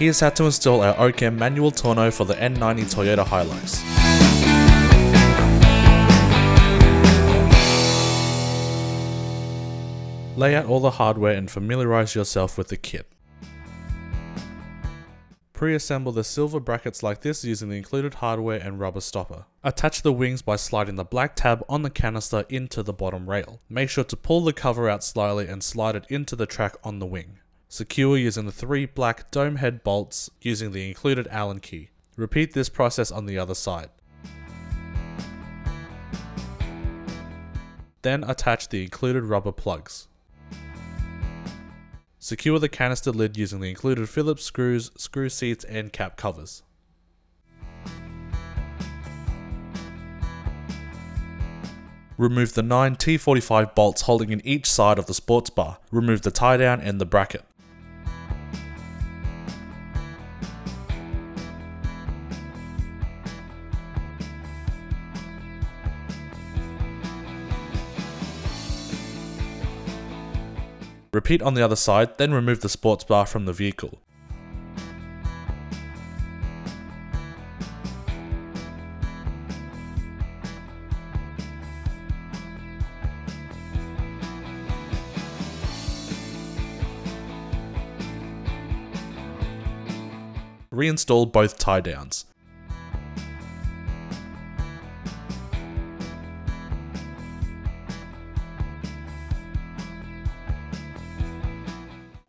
Here's how to install our OCAM manual tonneau for the N90 Toyota Hilux. Lay out all the hardware and familiarize yourself with the kit. Pre-assemble the silver brackets like this using the included hardware and rubber stopper. Attach the wings by sliding the black tab on the canister into the bottom rail. Make sure to pull the cover out slightly and slide it into the track on the wing. Secure using the 3 black dome head bolts using the included Allen key. Repeat this process on the other side. Then attach the included rubber plugs. Secure the canister lid using the included Phillips screws, screw seats and cap covers. Remove the 9 T45 bolts holding in each side of the sports bar. Remove the tie down and the bracket. Repeat on the other side, then remove the sports bar from the vehicle. Reinstall both tie downs.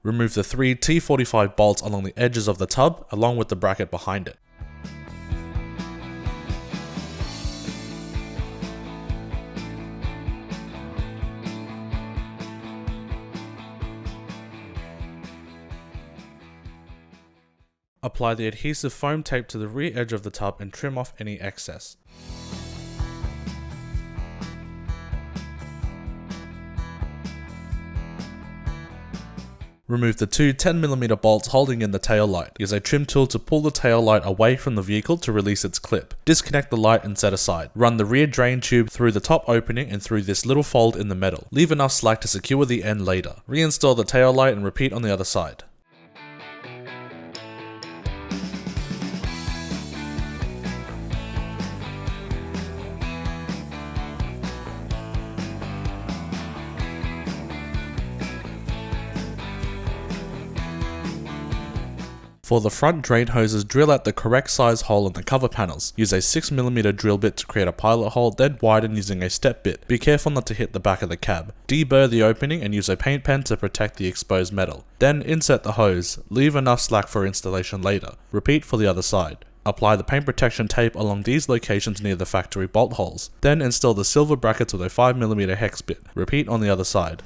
Remove the 3 T45 bolts along the edges of the tub, along with the bracket behind it. Apply the adhesive foam tape to the rear edge of the tub and trim off any excess. Remove the 2 10mm bolts holding in the tail light. Use a trim tool to pull the tail light away from the vehicle to release its clip. Disconnect the light and set aside. Run the rear drain tube through the top opening and through this little fold in the metal. Leave enough slack to secure the end later. Reinstall the tail light and repeat on the other side. For the front drain hoses, drill out the correct size hole in the cover panels. Use a 6mm drill bit to create a pilot hole, then widen using a step bit. Be careful not to hit the back of the cab. Deburr the opening and use a paint pen to protect the exposed metal. Then insert the hose. Leave enough slack for installation later. Repeat for the other side. Apply the paint protection tape along these locations near the factory bolt holes. Then install the silver brackets with a 5mm hex bit. Repeat on the other side.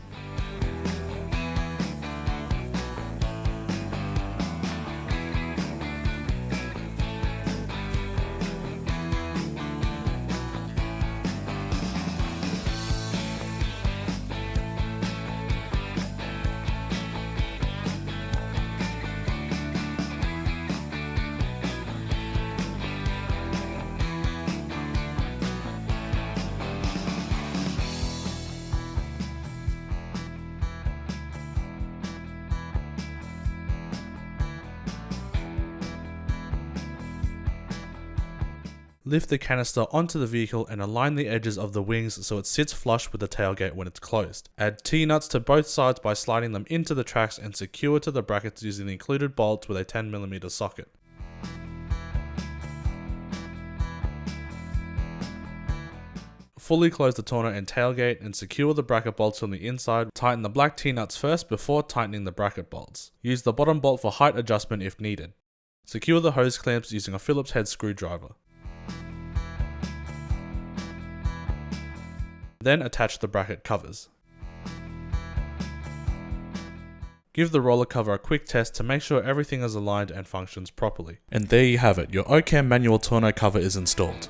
Lift the canister onto the vehicle and align the edges of the wings so it sits flush with the tailgate when it's closed. Add T-nuts to both sides by sliding them into the tracks and secure to the brackets using the included bolts with a 10mm socket. Fully close the tonneau and tailgate and secure the bracket bolts from the inside. Tighten the black T-nuts first before tightening the bracket bolts. Use the bottom bolt for height adjustment if needed. Secure the hose clamps using a Phillips head screwdriver. Then attach the bracket covers. Give the roller cover a quick test to make sure everything is aligned and functions properly. And there you have it, your OCAM manual tonneau cover is installed.